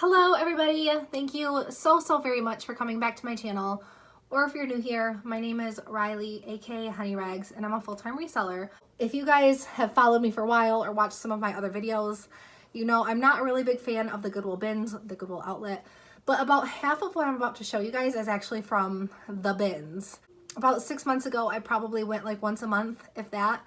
Hello everybody, thank you so very much for coming back to my channel. Or if you're new here, my name is Riley, aka Honey Rags, and I'm a full-time reseller. If you guys have followed me for a while or watched some of my other videos, you know I'm not a really big fan of the Goodwill bins, the Goodwill outlet, but about half of what I'm about to show you guys is actually from the bins. About 6 months ago, I probably went like once a month, if that,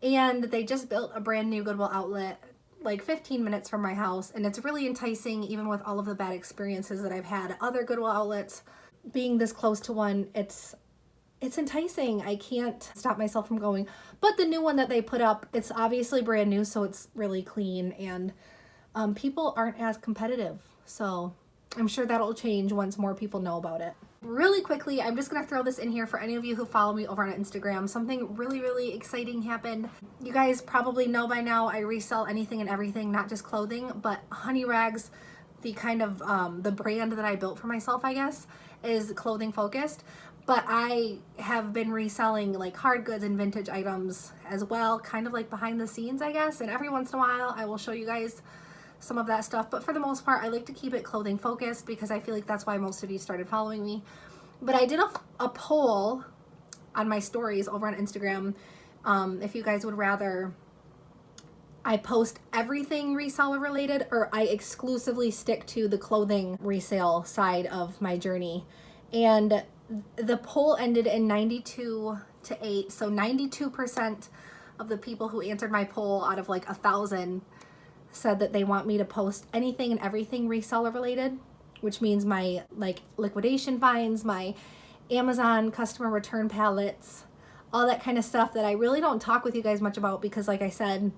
and they just built a brand new Goodwill outlet like 15 minutes from my house, and it's really enticing. Even with all of the bad experiences that I've had at other Goodwill outlets, being this close to one, it's enticing. I can't stop myself from going. But the new one that they put up, it's obviously brand new, so it's really clean, and people aren't as competitive, so I'm sure that'll change once more people know about it. Really quickly, I'm just gonna throw this in here for any of you who follow me over on Instagram. Something really exciting happened. You guys probably know by now I resell anything and everything, not just clothing, but Honey Rags, the kind of the brand that I built for myself, I guess, is clothing focused. But I have been reselling like hard goods and vintage items as well, kind of like behind the scenes, I guess. And every once in a while I will show you guys some of that stuff, but for the most part I like to keep it clothing focused because I feel like that's why most of you started following me. But I did a poll on my stories over on Instagram, if you guys would rather I post everything reseller related or I exclusively stick to the clothing resale side of my journey. And the poll ended in 92-8, so 92% of the people who answered my poll out of like 1,000 said that they want me to post anything and everything reseller related, which means my like liquidation finds, my Amazon customer return pallets, all that kind of stuff that I really don't talk with you guys much about because, like I said,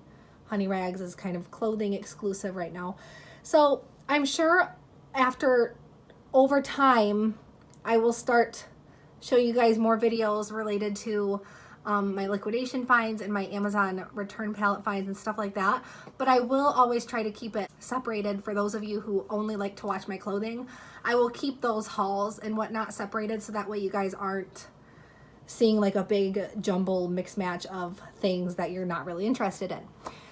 Honey Rags is kind of clothing exclusive right now. So I'm sure over time I will start show you guys more videos related to my liquidation finds and my Amazon return pallet finds and stuff like that. But I will always try to keep it separated for those of you who only like to watch my clothing. I will keep those hauls and whatnot separated so that way you guys aren't seeing like a big jumble mix match of things that you're not really interested in.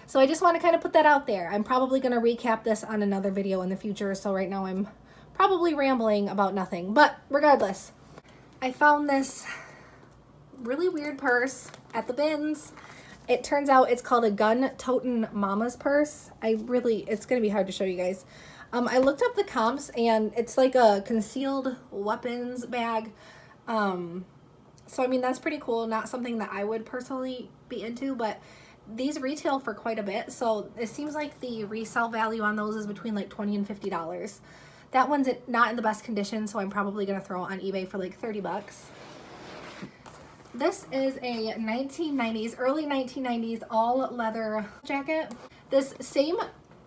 So I just want to kind of put that out there. I'm probably going to recap this on another video in the future. So right now I'm probably rambling about nothing, but regardless, I found this really weird purse at the bins. It turns out it's called a gun-totin' mama's purse. It's gonna be hard to show you guys. I looked up the comps and it's like a concealed weapons bag. So I mean, that's pretty cool. Not something that I would personally be into, but these retail for quite a bit. So it seems like the resale value on those is between like $20 and $50. That one's not in the best condition, so I'm probably gonna throw it on eBay for like 30 bucks. This is a 1990s, early 1990s all leather jacket. This same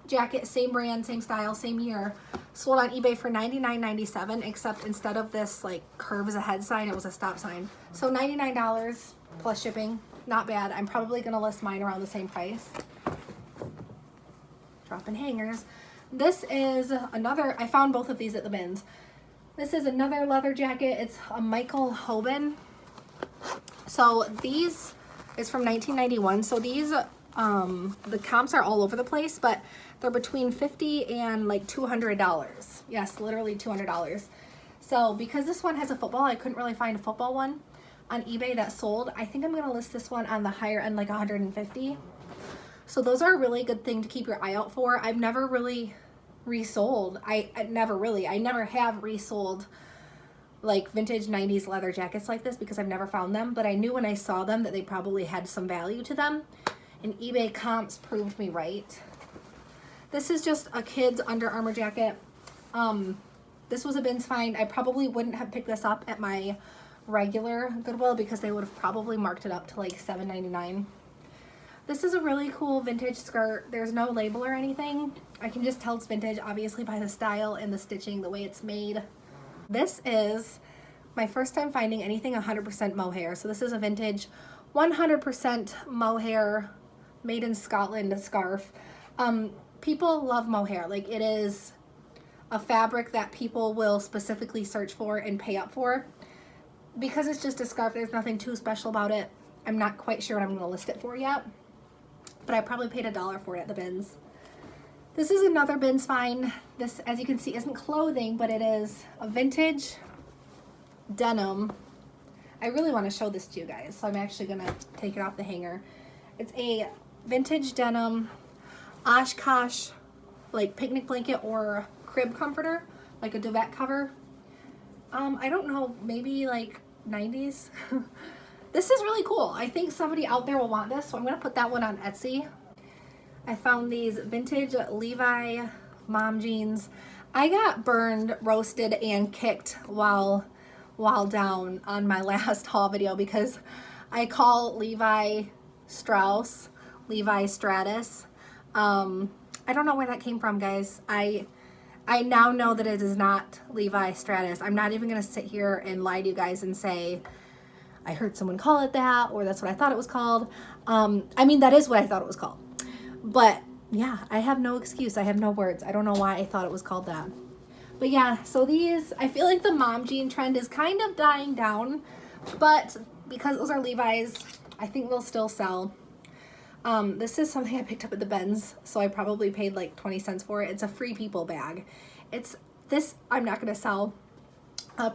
jacket, same brand, same style, same year, sold on eBay for $99.97, except instead of this like curves ahead sign, it was a stop sign. So $99 plus shipping, not bad. I'm probably gonna list mine around the same price. Dropping hangers. This is another, I found both of these at the bins. This is another leather jacket. It's a Michael Hoban. So these is from 1991. So these, the comps are all over the place, but they're between $50 and like $200. Yes, literally $200. So because this one has a football, I couldn't really find a football one on eBay that sold. I think I'm going to list this one on the higher end, like 150. So those are a really good thing to keep your eye out for. I've never really resold. I never have resold like vintage 90s leather jackets like this because I've never found them, but I knew when I saw them that they probably had some value to them, and eBay comps proved me right. This is just a kid's Under Armour jacket. This was a bins find. I probably wouldn't have picked this up at my regular Goodwill because they would have probably marked it up to like $7.99. This is a really cool vintage skirt. There's no label or anything. I can just tell it's vintage obviously by the style and the stitching, the way it's made. This is my first time finding anything 100% mohair. So this is a vintage 100% mohair made in Scotland scarf. People love mohair. Like, it is a fabric that people will specifically search for and pay up for. Because it's just a scarf, there's nothing too special about it. I'm not quite sure what I'm going to list it for yet, but I probably paid $1 for it at the bins. This is another bins find. This, as you can see, isn't clothing, but it is a vintage denim. I really want to show this to you guys, so I'm actually gonna take it off the hanger. It's a vintage denim Oshkosh, like picnic blanket or crib comforter, like a duvet cover. I don't know, maybe like 90s. This is really cool. I think somebody out there will want this, so I'm gonna put that one on Etsy. I found these vintage Levi mom jeans. I got burned, roasted, and kicked while down on my last haul video because I call Levi Strauss Levi Stratus. I don't know where that came from, guys. I now know that it is not Levi Stratus. I'm not even gonna sit here and lie to you guys and say I heard someone call it that, or that's what I thought it was called. I mean, that is what I thought it was called. But yeah, I have no excuse. I have no words. I don't know why I thought it was called that. But yeah, so these, I feel like the mom jean trend is kind of dying down, but because those are Levi's, I think they'll still sell. This is something I picked up at the Benz, so I probably paid like 20 cents for it. It's a Free People bag. This I'm not gonna sell.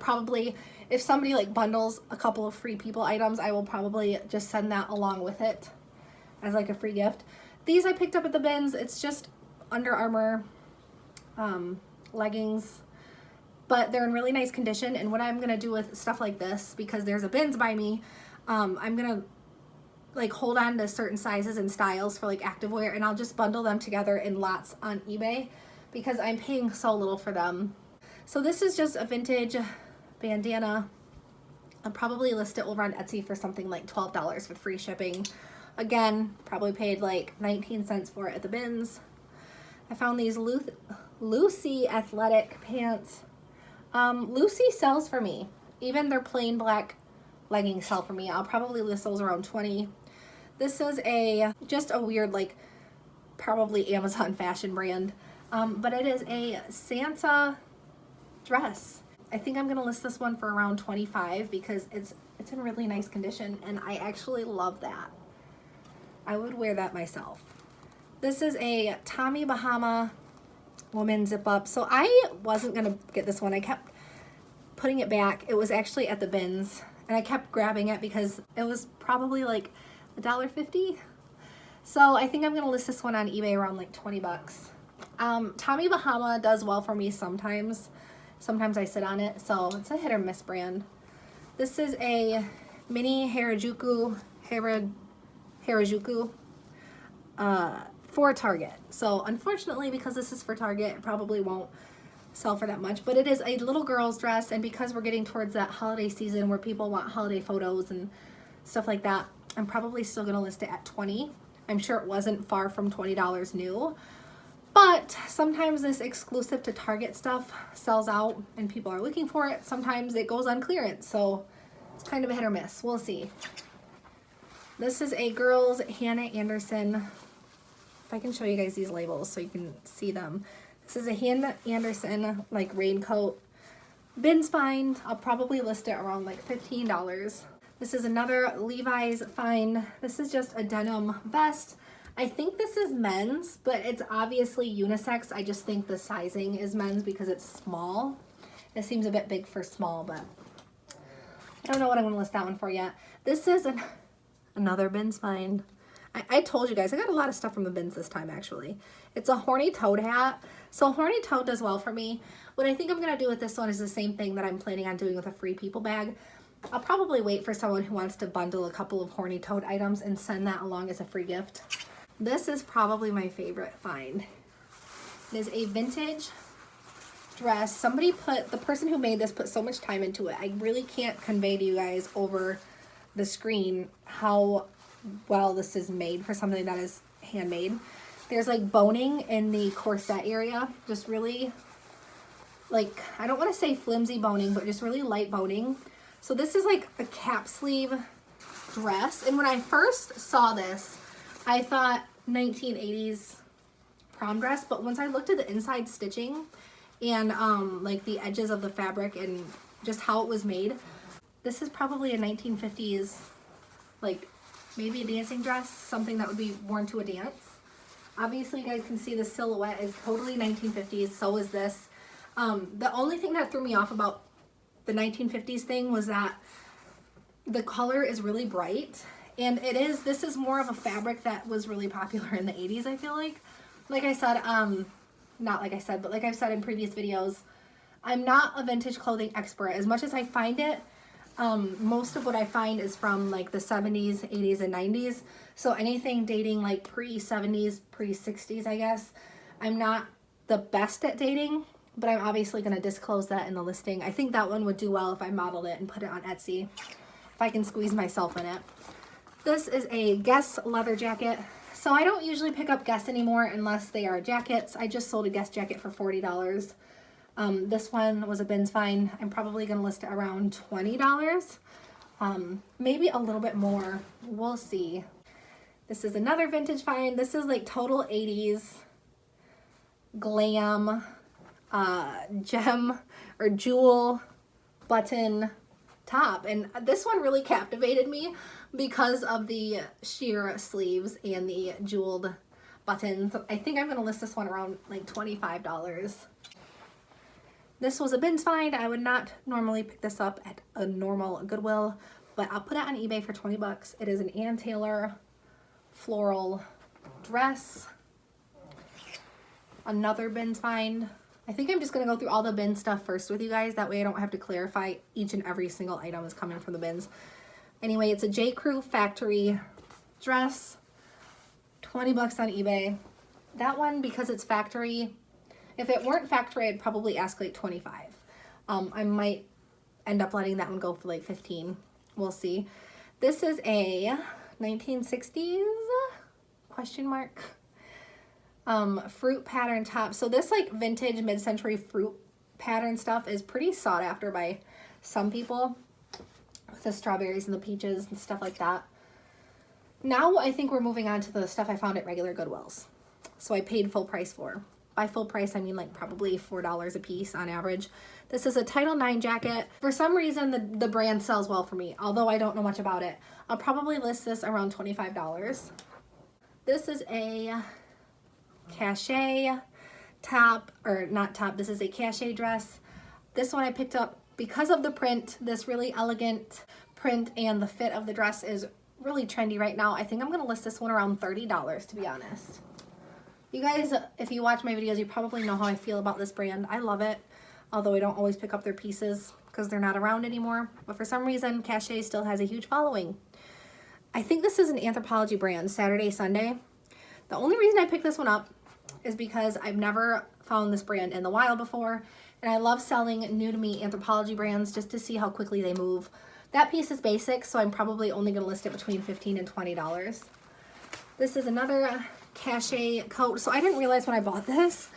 Probably if somebody like bundles a couple of Free People items, I will probably just send that along with it as like a free gift. These I picked up at the Benz. It's just Under Armour leggings, but they're in really nice condition. And what I'm gonna do with stuff like this, because there's a Benz by me, I'm gonna like hold on to certain sizes and styles for like activewear, and I'll just bundle them together in lots on eBay because I'm paying so little for them. So this is just a vintage bandana. I'll probably list it over on Etsy for something like $12 with free shipping. Again, probably paid like 19 cents for it at the Bins. I found these Lucy athletic pants. Lucy sells for me. Even their plain black leggings sell for me. I'll probably list those around 20. This is just a weird, like, probably Amazon fashion brand. But it is a Santa dress. I think I'm gonna list this one for around 25 because it's in really nice condition, and I actually love that. I would wear that myself. This is a Tommy Bahama woman zip up. So I wasn't gonna get this one. I kept putting it back. It was actually at the Bins, and I kept grabbing it because it was probably like $1.50. So I think I'm gonna list this one on eBay around like 20 bucks. Tommy Bahama does well for me sometimes. Sometimes I sit on it, so it's a hit or miss brand. This is a mini Harajuku for Target. So unfortunately, because this is for Target, it probably won't sell for that much, but it is a little girl's dress, and because we're getting towards that holiday season where people want holiday photos and stuff like that, I'm probably still gonna list it at 20. I'm sure it wasn't far from $20 new, but sometimes this exclusive to Target stuff sells out and people are looking for it. Sometimes it goes on clearance, so it's kind of a hit or miss. We'll see. This is a girl's Hannah Anderson. If I can show you guys these labels so you can see them. This is a Hannah Anderson like raincoat. Bins find. I'll probably list it around like $15. This is another Levi's find. This is just a denim vest. I think this is men's, but it's obviously unisex. I just think the sizing is men's because it's small. It seems a bit big for small, but I don't know what I'm gonna list that one for yet. This is another Bins find. I told you guys, I got a lot of stuff from the Bins this time, actually. It's a horny toad hat. So horny toad does well for me. What I think I'm gonna do with this one is the same thing that I'm planning on doing with a Free People bag. I'll probably wait for someone who wants to bundle a couple of horny toad items and send that along as a free gift. This is probably my favorite find. It is a vintage dress. The person who made this put so much time into it. I really can't convey to you guys over the screen how well this is made for something that is handmade. There's like boning in the corset area, just really like, I don't want to say flimsy boning, but just really light boning. So this is like a cap sleeve dress, and when I first saw this, I thought 1980s prom dress, but once I looked at the inside stitching and like the edges of the fabric and just how it was made, this is probably a 1950s, like maybe a dancing dress, something that would be worn to a dance. Obviously, you guys can see the silhouette is totally 1950s. So is this. The only thing that threw me off about the 1950s thing was that the color is really bright. And this is more of a fabric that was really popular in the 80s, I feel like. Like I said, not like I said, but like I've said in previous videos, I'm not a vintage clothing expert. As much as I find it, most of what I find is from like the 70s, 80s, and 90s. So anything dating like pre-70s, pre-60s, I guess. I'm not the best at dating, but I'm obviously going to disclose that in the listing. I think that one would do well if I modeled it and put it on Etsy, if I can squeeze myself in it. This is a Guess leather jacket. So I don't usually pick up Guess anymore unless they are jackets. I just sold a Guess jacket for $40. This one was a bins find. I'm probably going to list it around $20. Maybe a little bit more. We'll see. This is another vintage find. This is like total 80s glam gem or jewel button top. And this one really captivated me because of the sheer sleeves and the jeweled buttons. I think I'm going to list this one around like $25. This was a bins find. I would not normally pick this up at a normal Goodwill, but I'll put it on eBay for 20 bucks. It is an Ann Taylor floral dress. Another bins find. I think I'm just going to go through all the bin stuff first with you guys. That way I don't have to clarify each and every single item is coming from the bins. Anyway, it's a J. Crew factory dress. 20 bucks on eBay. That one, because it's factory, if it weren't factory, I'd probably ask like 25. I might end up letting that one go for like 15. We'll see. This is a 1960s question mark fruit pattern top. So this like vintage mid-century fruit pattern stuff is pretty sought after by some people, with the strawberries and the peaches and stuff like that. Now I think we're moving on to the stuff I found at regular Goodwills. So I paid full price for. By full price, I mean like probably $4 a piece on average. This is a Title IX jacket. For some reason, the brand sells well for me, although I don't know much about it. I'll probably list this around $25. This is a cachet top, or not top, this is a cachet dress. This one I picked up because of the print, this really elegant print, and the fit of the dress is really trendy right now. I think I'm going to list this one around $30, to be honest. You guys, if you watch my videos, you probably know how I feel about this brand. I love it, although I don't always pick up their pieces because they're not around anymore. But for some reason, Cachet still has a huge following. I think this is an Anthropologie brand, Saturday, Sunday. The only reason I picked this one up is because I've never found this brand in the wild before, and I love selling new to me Anthropologie brands just to see how quickly they move. That piece is basic, so I'm probably only going to list it between $15 and $20. This is another cachet coat. So I didn't realize when I bought this,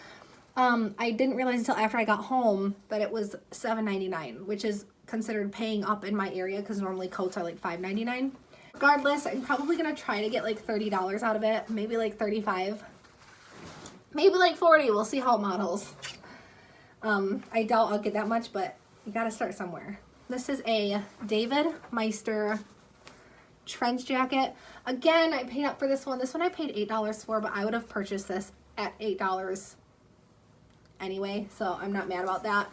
I didn't realize until after I got home that it was $7.99, which is considered paying up in my area because normally coats are like $5.99. Regardless, I'm probably going to try to get like $30 out of it, maybe like $35, maybe like $40. We'll see how it models. I doubt I'll get that much, but you got to start somewhere. This is a David Meister trench jacket. Again, I paid up for this one. This one I paid $8 for, but I would have purchased this at $8 anyway, so I'm not mad about that.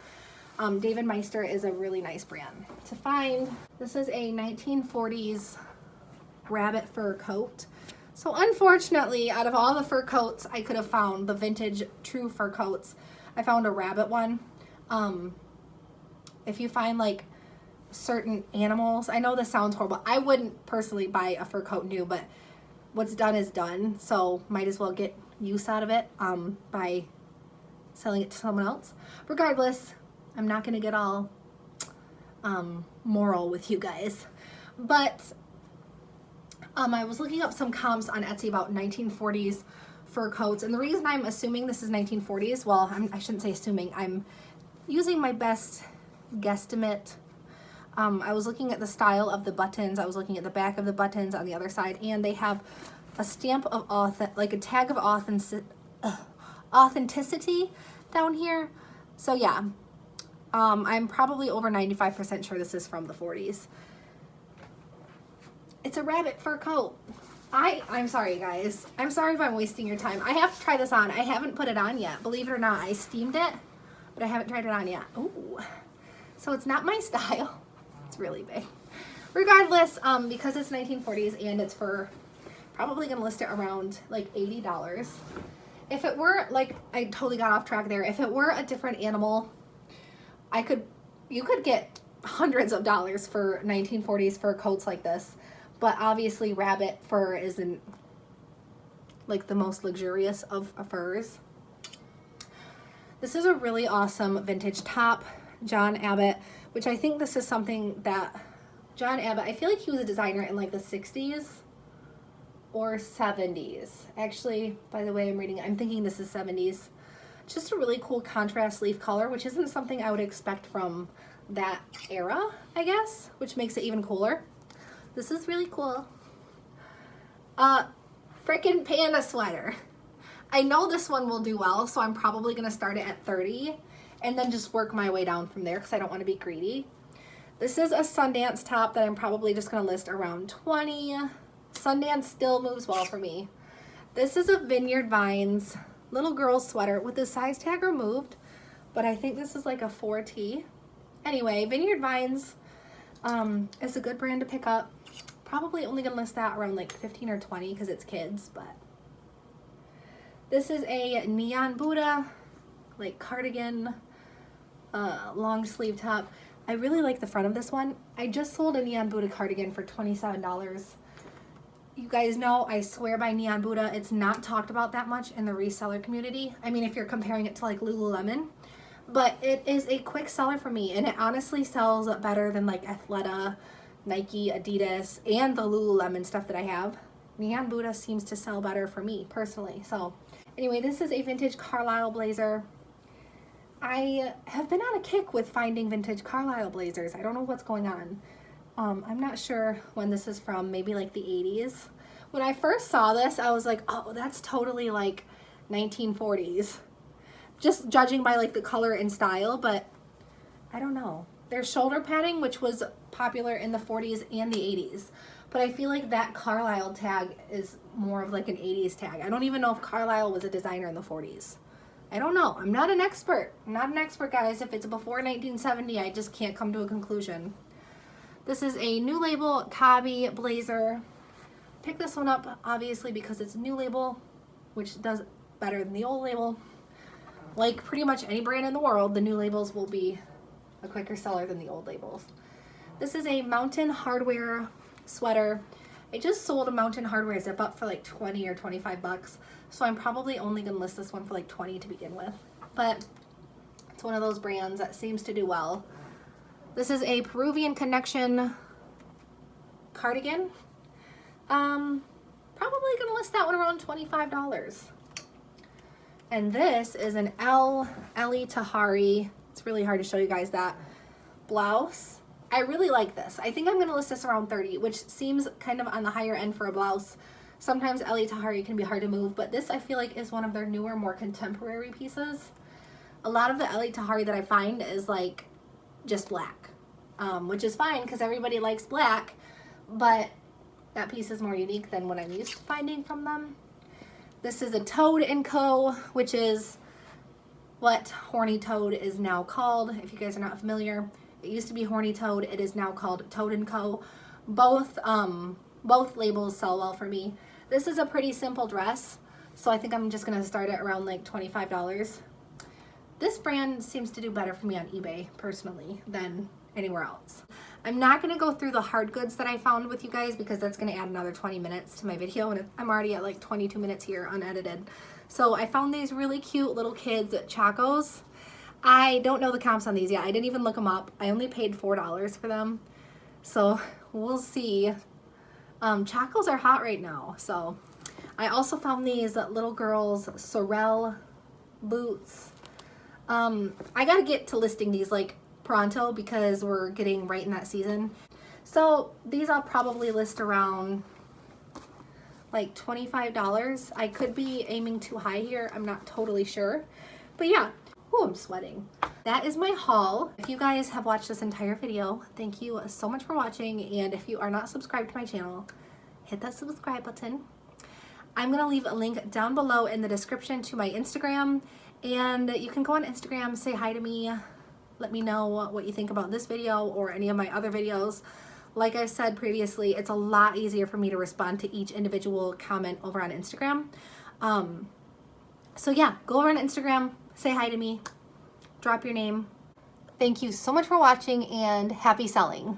David Meister is a really nice brand to find. This is a 1940s rabbit fur coat. So unfortunately, out of all the fur coats I could have found, the vintage true fur coats, I found a rabbit one. If you find like certain animals, I know this sounds horrible, I wouldn't personally buy a fur coat new, but what's done is done, so might as well get use out of it by selling it to someone else. Regardless, I'm not going to get all moral with you guys, but I was looking up some comps on Etsy about 1940s fur coats, and the reason I'm assuming this is 1940s, well, I shouldn't say assuming, I'm using my best guesstimate. I was looking at the style of the buttons, I was looking at the back of the buttons on the other side, and they have a stamp of like a tag of authenticity down here. So yeah, I'm probably over 95% sure this is from the 40s. It's a rabbit fur coat. I'm sorry, guys. I'm sorry if I'm wasting your time. I have to try this on. I haven't put it on yet. Believe it or not, I steamed it, but I haven't tried it on yet. Ooh. So it's not my style. It's really big. Regardless, because it's 1940s and it's for, probably gonna list it around like $80. If it were, like, I totally got off track there. If it were a different animal, you could get hundreds of dollars for 1940s fur coats like this. But obviously rabbit fur isn't like the most luxurious of furs. This is a really awesome vintage top, John Abbott, which I think this is something that John Abbott, I feel like he was a designer in like the 60s or 70s. Actually, by the way, I'm thinking this is 70s. Just a really cool contrast leaf color, which isn't something I would expect from that era, I guess, which makes it even cooler. This is really cool. Frickin' panda sweater. I know this one will do well, so I'm probably gonna start it at 30 and then just work my way down from there because I don't want to be greedy. This is a Sundance top that I'm probably just gonna list around 20. Sundance still moves well for me. This is a Vineyard Vines little girl sweater with the size tag removed, but I think this is like a 4T. Anyway, Vineyard Vines is a good brand to pick up. Probably only gonna list that around like 15 or 20 because it's kids, but this is a neon Buddha like cardigan long sleeve top. I really like the front of this one. I just sold a neon Buddha cardigan for $27. You guys know I swear by neon Buddha. It's not talked about that much in the reseller community. I mean, if you're comparing it to like Lululemon, but it is a quick seller for me, and it honestly sells better than like Athleta, Nike, Adidas, and the Lululemon stuff that I have. Neon Buddha seems to sell better for me personally. So anyway, this is a vintage Carlisle blazer. I have been on a kick with finding vintage Carlisle blazers. I don't know what's going on. I'm not sure when this is from, maybe like the 80s. When I first saw this, I was like, oh, that's totally like 1940s. Just judging by like the color and style, but I don't know. There's shoulder padding, which was popular in the 40s and the 80s. But I feel like that Carlisle tag is more of like an 80s tag. I don't even know if Carlisle was a designer in the 40s. I don't know. I'm not an expert. I'm not an expert, guys. If it's before 1970, I just can't come to a conclusion. This is a New Label Cobby blazer. Pick this one up, obviously, because it's New Label, which does better than the Old Label. Like pretty much any brand in the world, the New Labels will be a quicker seller than the Old Labels. This is a Mountain Hardwear sweater. I just sold a Mountain Hardwear zip up for like 20 or 25 bucks. So I'm probably only gonna list this one for like 20 to begin with. But it's one of those brands that seems to do well. This is a Peruvian Connection cardigan. Probably gonna list that one around $25. And this is an Ellie Tahari. It's really hard to show you guys that blouse. I really like this. I think I'm gonna list this around 30, which seems kind of on the higher end for a blouse. Sometimes Ellie Tahari can be hard to move, but this I feel like is one of their newer, more contemporary pieces. A lot of the Ellie Tahari that I find is like just black, which is fine because everybody likes black, but that piece is more unique than what I'm used to finding from them. This is a Toad & Co., which is what Horny Toad is now called. If you guys are not familiar, it used to be Horny Toad. It is now called Toad & Co. Both labels sell well for me. This is a pretty simple dress, so I think I'm just gonna start it around like $25. This brand seems to do better for me on eBay, personally, than anywhere else. I'm not gonna go through the hard goods that I found with you guys because that's gonna add another 20 minutes to my video, and I'm already at like 22 minutes here unedited. So I found these really cute little kids at Chacos. I don't know the comps on these yet. I didn't even look them up. I only paid $4 for them. So we'll see. Chacos are hot right now. So I also found these little girls Sorel boots. I gotta get to listing these like pronto because we're getting right in that season. So these I'll probably list around like $25. I could be aiming too high here. I'm not totally sure. But yeah. Oh, I'm sweating. That is my haul. If you guys have watched this entire video, thank you so much for watching. And if you are not subscribed to my channel, hit that subscribe button. I'm gonna leave a link down below in the description to my Instagram, and you can go on Instagram, say hi to me, let me know what you think about this video or any of my other videos. Like I said previously, it's a lot easier for me to respond to each individual comment over on Instagram. So yeah, go over on Instagram, say hi to me, drop your name. Thank you so much for watching, and happy selling.